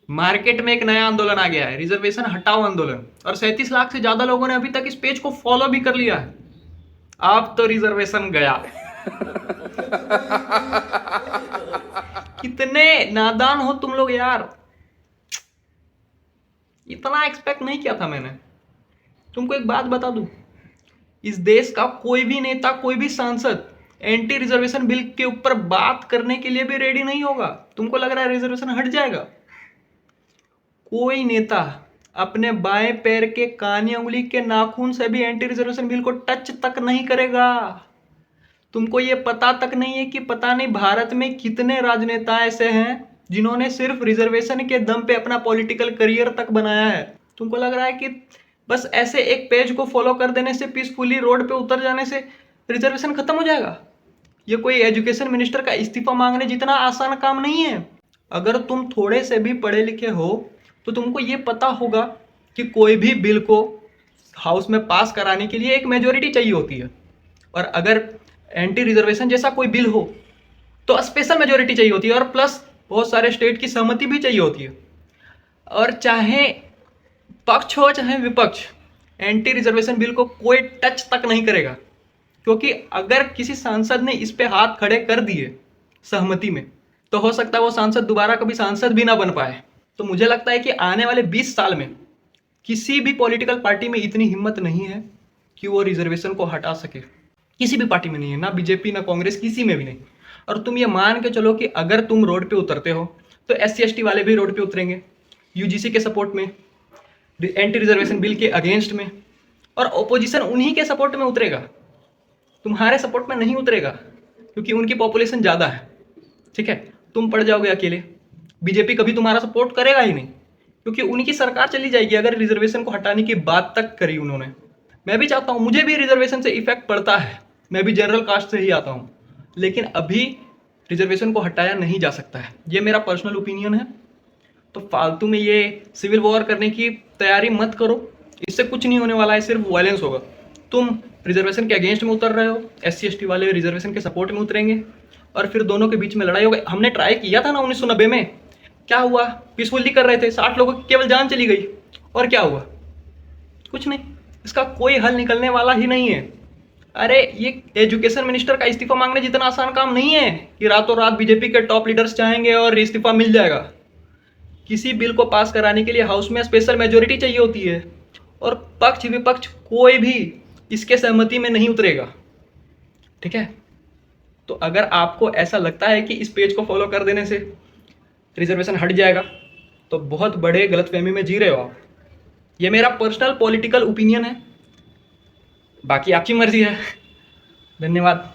Market में एक नया आंदोलन आ गया है, रिजर्वेशन हटाओ आंदोलन, और 37 लाख से ज्यादा लोगों ने अभी तक इस पेज को फॉलो भी कर लिया है। अब तो रिजर्वेशन गया। कितने नादान हो तुम लोग यार, इतना एक्सपेक्ट नहीं किया था मैंने। तुमको एक बात बता दूं, इस देश का कोई भी नेता, कोई भी सांसद एंटी रिजर्वेशन बिल के ऊपर बात करने के लिए भी रेडी नहीं होगा। तुमको लग रहा है रिजर्वेशन हट जाएगा? कोई नेता अपने बाएं पैर के कानी उंगली के नाखून से भी एंटी रिजर्वेशन बिल को टच तक नहीं करेगा। तुमको ये पता तक नहीं है कि पता नहीं भारत में कितने राजनेता ऐसे हैं जिन्होंने सिर्फ रिजर्वेशन के दम पे अपना पॉलिटिकल करियर तक बनाया है। तुमको लग रहा है कि बस ऐसे एक पेज को फॉलो कर देने से, पीसफुली रोड पे उतर जाने से रिजर्वेशन खत्म हो जाएगा? ये कोई एजुकेशन मिनिस्टर का इस्तीफा मांगने जितना आसान काम नहीं है। अगर तुम थोड़े से भी पढ़े लिखे हो तो तुमको ये पता होगा कि कोई भी बिल को हाउस में पास कराने के लिए एक मेजोरिटी चाहिए होती है, और अगर एंटी रिजर्वेशन जैसा कोई बिल हो तो स्पेशल मेजोरिटी चाहिए होती है, और प्लस बहुत सारे स्टेट की सहमति भी चाहिए होती है। और चाहे पक्ष हो चाहे विपक्ष, एंटी रिजर्वेशन बिल को कोई टच तक नहीं करेगा, क्योंकि अगर किसी सांसद ने इस पे हाथ खड़े कर दिए सहमति में, तो हो सकता है वो सांसद दोबारा कभी सांसद भी ना बन पाए। तो मुझे लगता है कि आने वाले 20 साल में किसी भी पॉलिटिकल पार्टी में इतनी हिम्मत नहीं है कि वो रिजर्वेशन को हटा सके। किसी भी पार्टी में नहीं है, ना बीजेपी ना कांग्रेस, किसी में भी नहीं। और तुम ये मान के चलो कि अगर तुम रोड पे उतरते हो तो SC ST वाले भी रोड पे उतरेंगे, UGC के सपोर्ट में, एंटी रिजर्वेशन बिल के अगेंस्ट में, और ओपोजिशन उन्हीं के सपोर्ट में उतरेगा, तुम्हारे सपोर्ट में नहीं उतरेगा, क्योंकि उनकी पॉपुलेशन ज़्यादा है। ठीक है, तुम पड़ जाओगे अकेले, बीजेपी कभी तुम्हारा सपोर्ट करेगा ही नहीं, क्योंकि उनकी सरकार चली जाएगी अगर रिजर्वेशन को हटाने की बात तक करी उन्होंने। मैं भी चाहता हूँ, मुझे भी रिजर्वेशन से इफेक्ट पड़ता है, मैं भी जनरल कास्ट से ही आता हूँ, लेकिन अभी रिजर्वेशन को हटाया नहीं जा सकता है, ये मेरा पर्सनल ओपिनियन है। तो फालतू में ये सिविल वॉर करने की तैयारी मत करो, इससे कुछ नहीं होने वाला है, सिर्फ वायलेंस होगा। तुम रिजर्वेशन के अगेंस्ट में उतर रहे हो, SC ST वाले रिजर्वेशन के सपोर्ट में उतरेंगे, और फिर दोनों के बीच में लड़ाई होगी। हमने ट्राई किया था ना 1990 में, क्या हुआ? पीसफुली कर रहे थे, 60 लोगों की केवल जान चली गई, और क्या हुआ? कुछ नहीं। इसका कोई हल निकलने वाला ही नहीं है। अरे ये एजुकेशन मिनिस्टर का इस्तीफा मांगने जितना आसान काम नहीं है कि रातों रात बीजेपी के टॉप लीडर्स चाहेंगे और इस्तीफा मिल जाएगा। किसी बिल को पास कराने के लिए हाउस में स्पेशल मेजोरिटी चाहिए होती है, और पक्ष विपक्ष कोई भी इसके सहमति में नहीं उतरेगा। ठीक है, तो अगर आपको ऐसा लगता है कि इस पेज को फॉलो कर देने से रिजर्वेशन हट जाएगा, तो बहुत बड़े गलतफहमी में जी रहे हो आप। ये मेरा पर्सनल पॉलिटिकल ओपिनियन है, बाकी आपकी मर्जी है। धन्यवाद।